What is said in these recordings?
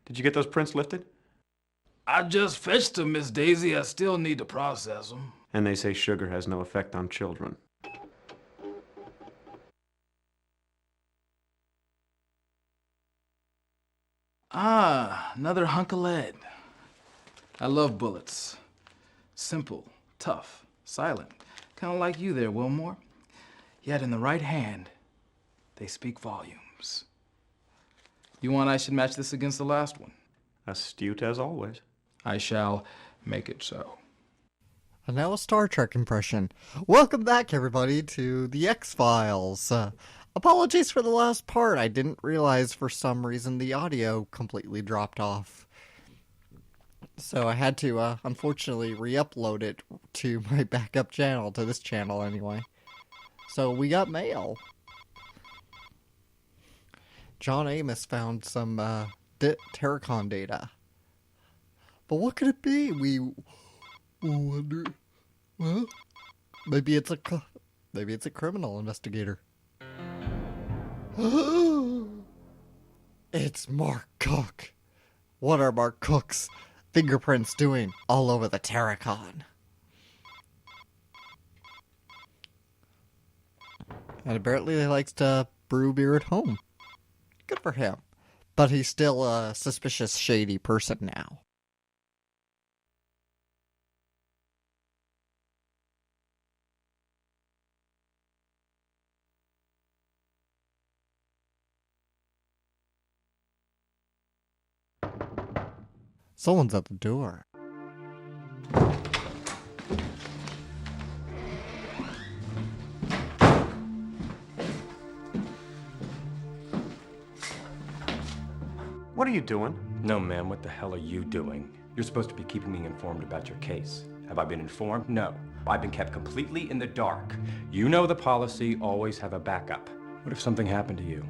Did you get those prints lifted? I just fetched them, Miss Daisy. I still need to process them. And they say sugar has no effect on children. Ah, another hunk of lead. I love bullets. Simple, tough, silent. Kind of like you there, Wilmore. Yet in the right hand, they speak volumes. You want I should match this against the last one? Astute as always. I shall make it so. And now a Star Trek impression. Welcome back, everybody, to the X-Files. Apologies for the last part. I didn't realize for some reason the audio completely dropped off. So I had to, unfortunately, re-upload it to my backup channel, to this channel anyway. So we got mail. John Amos found some, Terracon data. But what could it be? We wonder. Well, maybe it's a criminal investigator. It's Mark Cook. What are Mark Cook's fingerprints doing all over the Terracon? And apparently he likes to brew beer at home. Good for him. But he's still a suspicious, shady person now. Someone's at the door. What are you doing? No, ma'am, what the hell are you doing? You're supposed to be keeping me informed about your case. Have I been informed? No. I've been kept completely in the dark. You know the policy, always have a backup. What if something happened to you?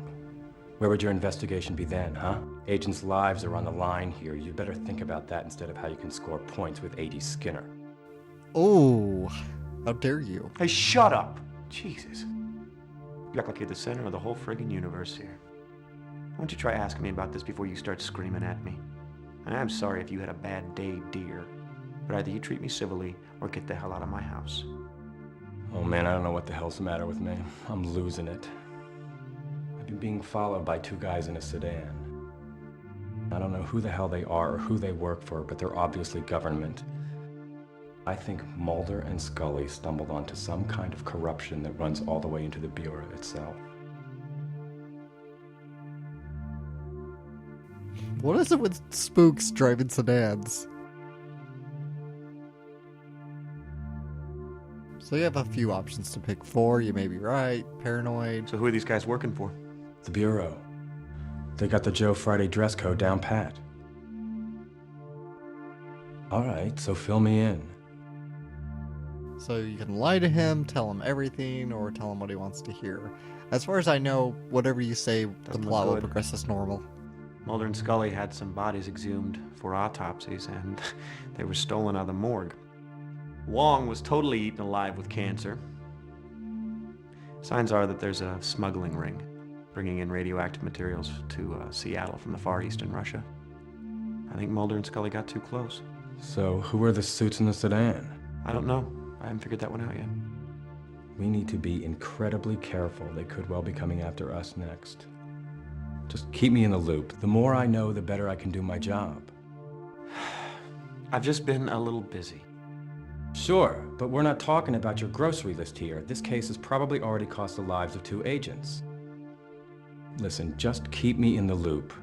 Where would your investigation be then, huh? Agents' lives are on the line here. You better think about that instead of how you can score points with A.D. Skinner. Oh, how dare you? Hey, shut up! Jesus. You act like you're the center of the whole friggin' universe here. Why don't you try asking me about this before you start screaming at me? And I'm sorry if you had a bad day, dear. But either you treat me civilly or get the hell out of my house. Oh man, I don't know what the hell's the matter with me. I'm losing it. I've been being followed by two guys in a sedan. I don't know who the hell they are or who they work for, but they're obviously government. I think Mulder and Scully stumbled onto some kind of corruption that runs all the way into the Bureau itself. What is it with spooks driving sedans? So you have a few options to pick for. You may be right, paranoid. So who are these guys working for? The Bureau. They got the Joe Friday dress code down pat. All right, so fill me in. So you can lie to him, tell him everything, or tell him what he wants to hear. As far as I know, whatever you say, the Doesn't plot will look good. progress as normal. Mulder and Scully had some bodies exhumed for autopsies, and they were stolen out of the morgue. Wong was totally eaten alive with cancer. Signs are that there's a smuggling ring, bringing in radioactive materials to Seattle from the Far East in Russia. I think Mulder and Scully got too close. So who are the suits in the sedan? I don't know. I haven't figured that one out yet. We need to be incredibly careful. They could well be coming after us next. Just keep me in the loop. The more I know, the better I can do my job. I've just been a little busy. Sure, but we're not talking about your grocery list here. This case has probably already cost the lives of 2 agents. Listen, just keep me in the loop.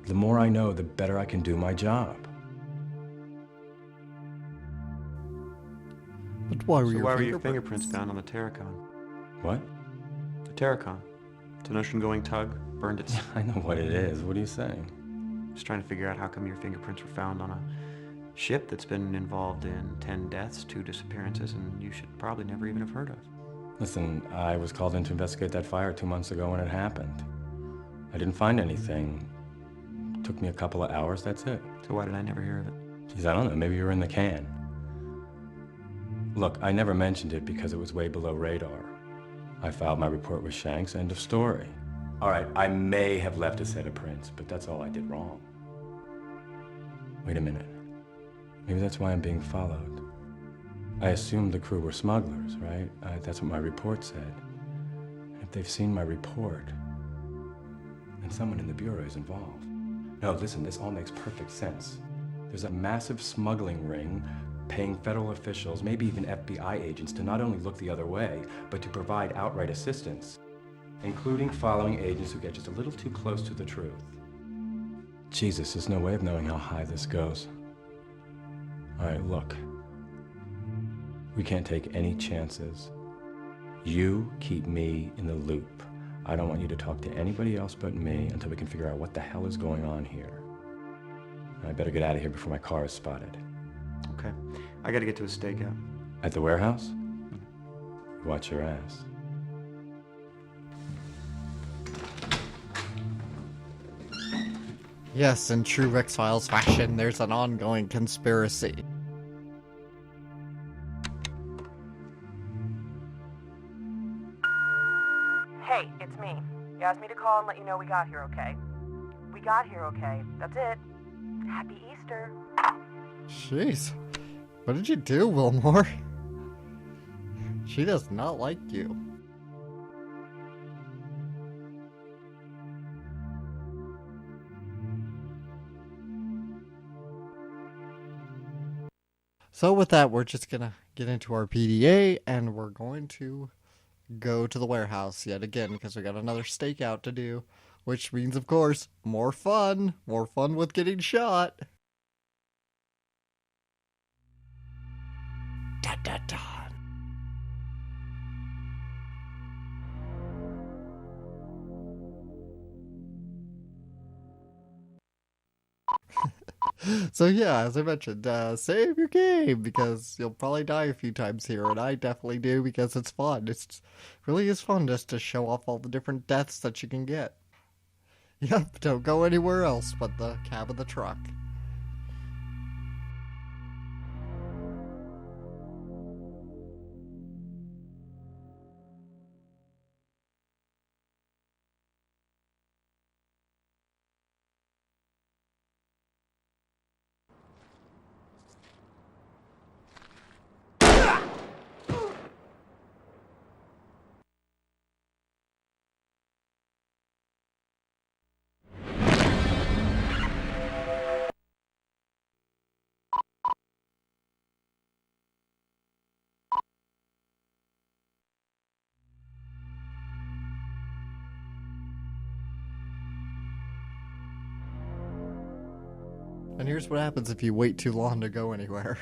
The more I know, the better I can do my job. But why were So your why were fingerprints? your fingerprints found on the Terracon? What? The Terracon. It's an ocean-going tug. Burned its... I know what it is. What are you saying? Just trying to figure out how come your fingerprints were found on a ship that's been involved in 10 deaths, 2 disappearances, and you should probably never even have heard of. Listen, I was called in to investigate that fire 2 months ago when it happened. I didn't find anything. It took me a couple of hours, that's it. So why did I never hear of it? Geez, I don't know, maybe you were in the can. Look, I never mentioned it because it was way below radar. I filed my report with Shanks, end of story. All right, I may have left a set of prints, but that's all I did wrong. Wait a minute. Maybe that's why I'm being followed. I assumed the crew were smugglers, right? That's what my report said. And if they've seen my report, then someone in the Bureau is involved. No, listen, this all makes perfect sense. There's a massive smuggling ring paying federal officials, maybe even FBI agents, to not only look the other way, but to provide outright assistance, including following agents who get just a little too close to the truth. Jesus, there's no way of knowing how high this goes. All right, look. We can't take any chances. You keep me in the loop. I don't want you to talk to anybody else but me until we can figure out what the hell is going on here. I better get out of here before my car is spotted. Okay. I gotta get to a stakeout. At the warehouse? Watch your ass. Yes, in true X-Files fashion, there's an ongoing conspiracy. Hey, it's me. You asked me to call and let you know we got here okay. We got here okay. That's it. Happy Easter. Jeez. What did you do, Wilmore? She does not like you. So with that, we're just gonna get into our PDA, and we're going to go to the warehouse yet again, because we got another stakeout to do, which means, of course, more fun with getting shot. Dun, dun, dun. So yeah, as I mentioned, save your game, because you'll probably die a few times here, and I definitely do, because it's fun. It really is fun just to show off all the different deaths that you can get. Yep, don't go anywhere else but the cab of the truck. And here's what happens if you wait too long to go anywhere.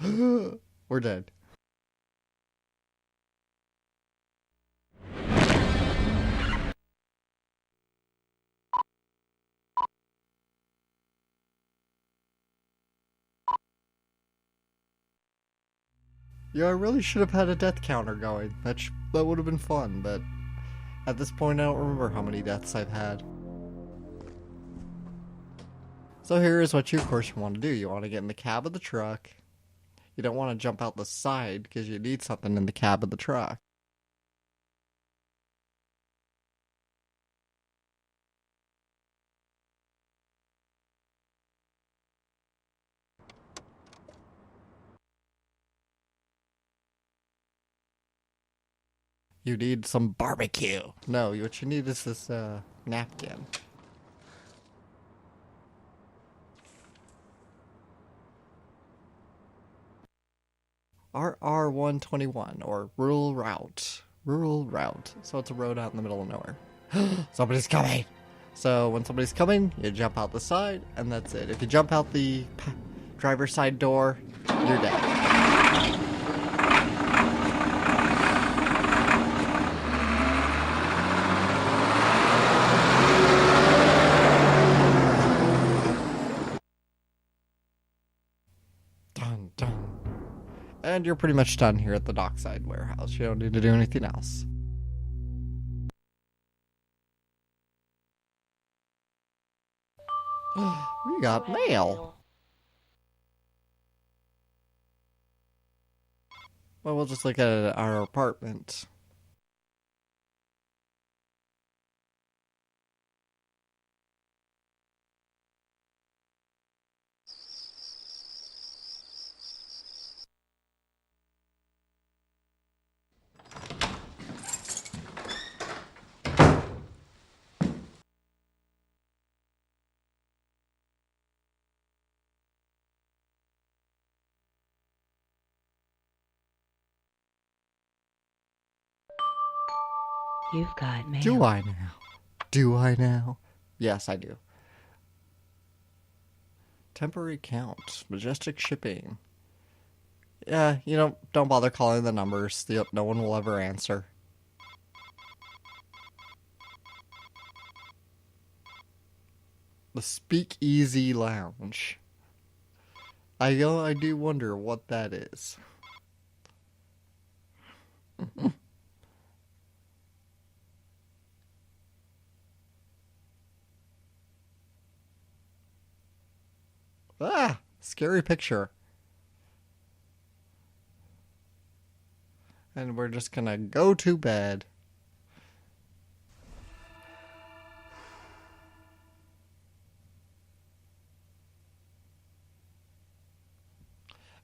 We're dead. Yeah, I really should have had a death counter going. That would have been fun, but at this point I don't remember how many deaths I've had. So here is what you, of course, want to do. You want to get in the cab of the truck. You don't want to jump out the side, because you need something in the cab of the truck. You need some barbecue. No, what you need is this napkin. RR121, or rural route. Rural route. So it's a road out in the middle of nowhere. Somebody's coming! So when somebody's coming, you jump out the side, and that's it. If you jump out the driver's side door, you're dead. Dun, dun. And you're pretty much done here at the dockside warehouse. You don't need to do anything else. We got mail. Well, we'll just look at our apartment. You've got mail. Do I now? Do I now? Yes, I do. Temporary count. Majestic shipping. Yeah, don't bother calling the numbers. No one will ever answer. The Speakeasy Lounge. I do wonder what that is. Ah, scary picture. And we're just gonna go to bed.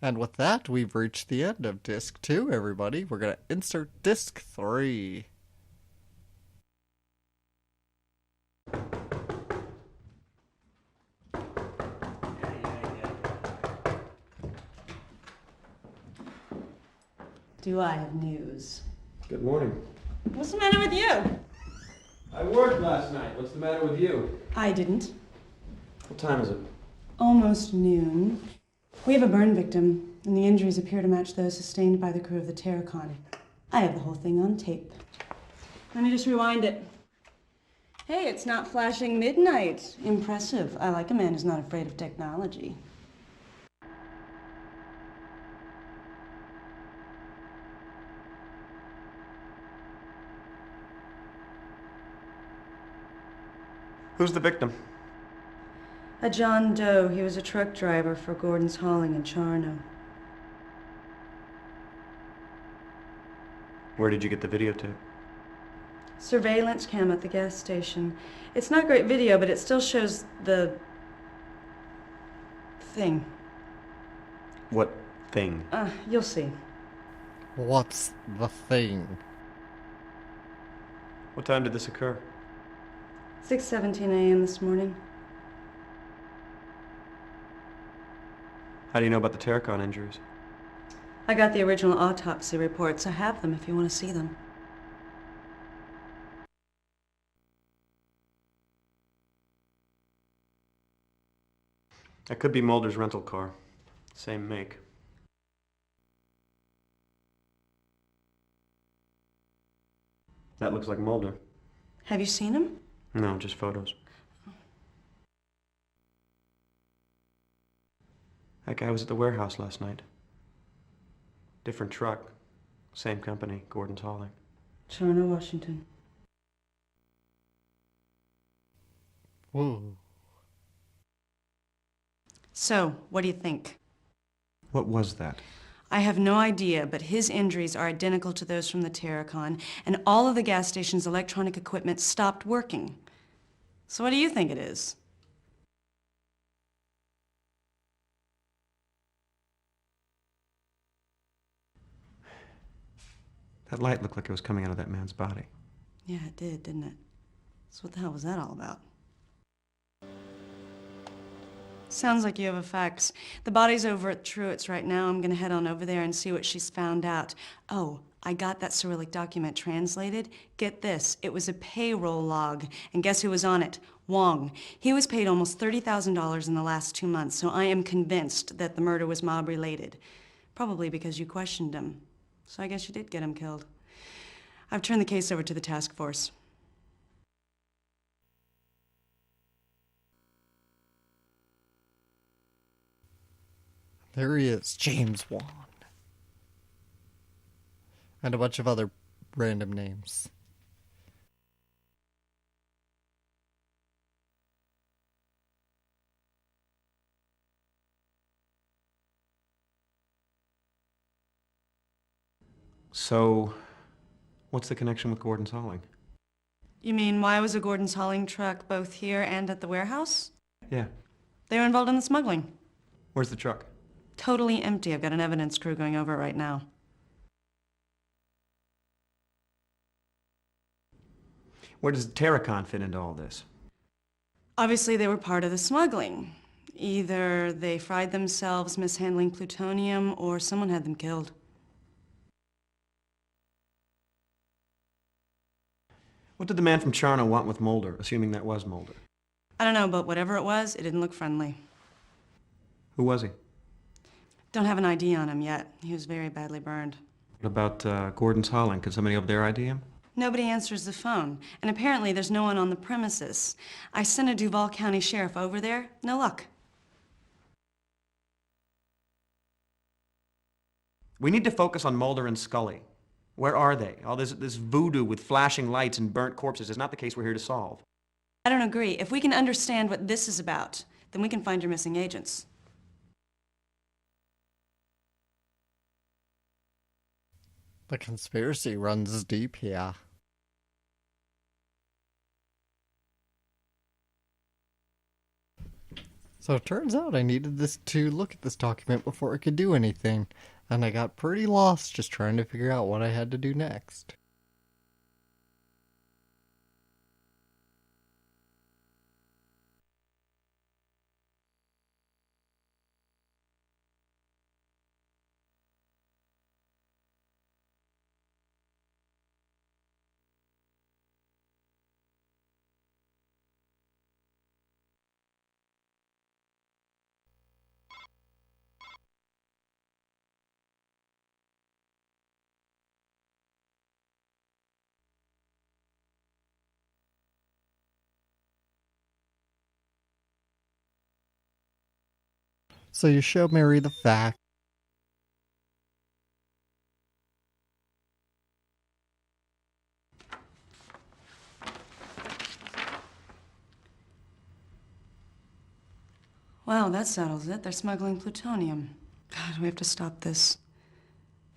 And with that, we've reached the end of Disc 2, everybody. We're gonna insert Disc 3. Do I have news? Good morning. What's the matter with you? I worked last night. What's the matter with you? I didn't. What time is it? Almost noon. We have a burn victim, and the injuries appear to match those sustained by the crew of the Terracon. I have the whole thing on tape. Let me just rewind it. Hey, it's not flashing midnight. Impressive. I like a man who's not afraid of technology. Who's the victim? A John Doe. He was a truck driver for Gordon's Hauling in Charno. Where did you get the videotape? Surveillance cam at the gas station. It's not great video, but it still shows the thing. What thing? You'll see. What's the thing? What time did this occur? 6:17 a.m. this morning. How do you know about the Terracon injuries? I got the original autopsy reports. I have them if you want to see them. That could be Mulder's rental car. Same make. That looks like Mulder. Have you seen him? No, just photos. That guy was at the warehouse last night. Different truck. Same company, Gordon's Hauling. Charno, Washington. Whoa. So, what do you think? What was that? I have no idea, but his injuries are identical to those from the Terracon, and all of the gas station's electronic equipment stopped working. So what do you think it is? That light looked like it was coming out of that man's body. Yeah, it did, didn't it? So what the hell was that all about? Sounds like you have a fax. The body's over at Truett's right now. I'm gonna head on over there and see what she's found out. Oh, I got that Cyrillic document translated. Get this, it was a payroll log. And guess who was on it? Wong. He was paid almost $30,000 in the last 2 months, so I am convinced that the murder was mob-related. Probably because you questioned him. So I guess you did get him killed. I've turned the case over to the task force. There he is, James Wan. And a bunch of other random names. So, what's the connection with Gordon's Hauling? You mean, why was a Gordon's Hauling truck both here and at the warehouse? Yeah. They were involved in the smuggling. Where's the truck? Totally empty. I've got an evidence crew going over it right now. Where does Terracon fit into all this? Obviously, they were part of the smuggling. Either they fried themselves mishandling plutonium, or someone had them killed. What did the man from Charno want with Mulder, assuming that was Mulder? I don't know, but whatever it was, it didn't look friendly. Who was he? Don't have an ID on him yet. He was very badly burned. What about Gordon's Holland? Could somebody over there ID him? Nobody answers the phone, and apparently there's no one on the premises. I sent a Duval County sheriff over there. No luck. We need to focus on Mulder and Scully. Where are they? All this voodoo with flashing lights and burnt corpses is not the case we're here to solve. I don't agree. If we can understand what this is about, then we can find your missing agents. The conspiracy runs deep here. So it turns out I needed to look at this document before I could do anything, and I got pretty lost just trying to figure out what I had to do next. So you show Mary the fact. Well, that settles it. They're smuggling plutonium. God, we have to stop this.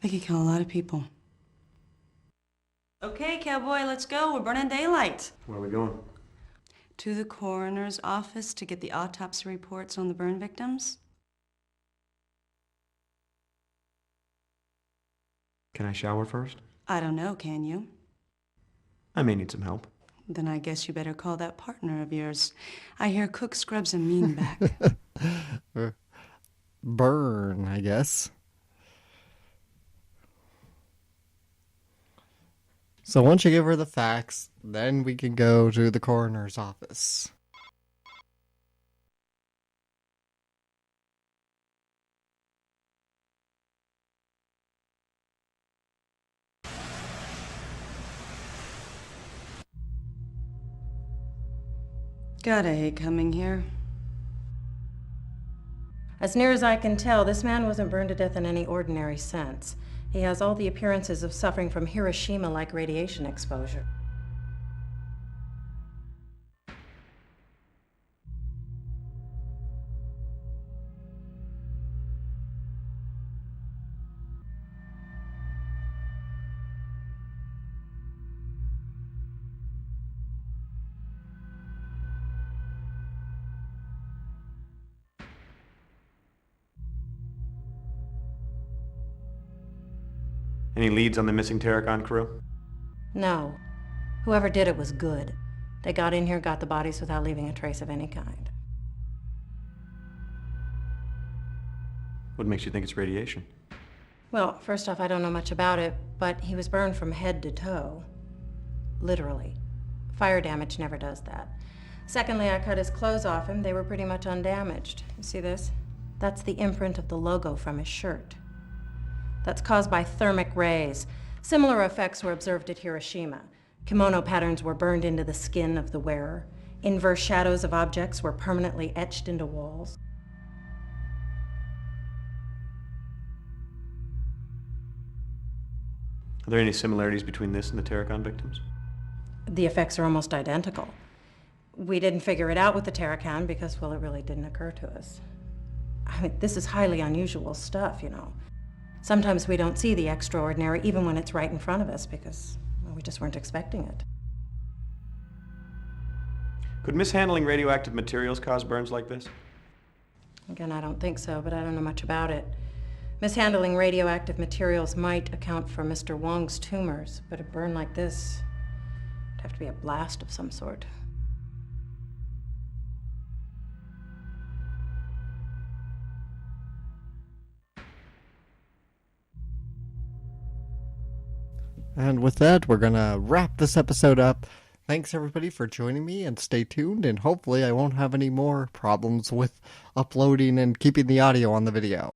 They could kill a lot of people. Okay, cowboy, let's go. We're burning daylight. Where are we going? To the coroner's office to get the autopsy reports on the burn victims. Can I shower first? I don't know, can you? I may need some help. Then I guess you better call that partner of yours. I hear Cook scrubs a mean back. Burn, I guess. So once you give her the facts, then we can go to the coroner's office. God, I hate coming here. As near as I can tell, this man wasn't burned to death in any ordinary sense. He has all the appearances of suffering from Hiroshima-like radiation exposure. Any leads on the missing Terracon crew? No. Whoever did it was good. They got in here, got the bodies without leaving a trace of any kind. What makes you think it's radiation? Well, first off, I don't know much about it, but he was burned from head to toe. Literally. Fire damage never does that. Secondly, I cut his clothes off him. They were pretty much undamaged. You see this? That's the imprint of the logo from his shirt. That's caused by thermic rays. Similar effects were observed at Hiroshima. Kimono patterns were burned into the skin of the wearer. Inverse shadows of objects were permanently etched into walls. Are there any similarities between this and the Terracon victims? The effects are almost identical. We didn't figure it out with the Terracon because, well, it really didn't occur to us. I mean, this is highly unusual stuff, you know. Sometimes we don't see the extraordinary, even when it's right in front of us, because well, we just weren't expecting it. Could mishandling radioactive materials cause burns like this? Again, I don't think so, but I don't know much about it. Mishandling radioactive materials might account for Mr. Wong's tumors, but a burn like this would have to be a blast of some sort. And with that, we're gonna wrap this episode up. Thanks everybody for joining me, and stay tuned, and hopefully I won't have any more problems with uploading and keeping the audio on the video.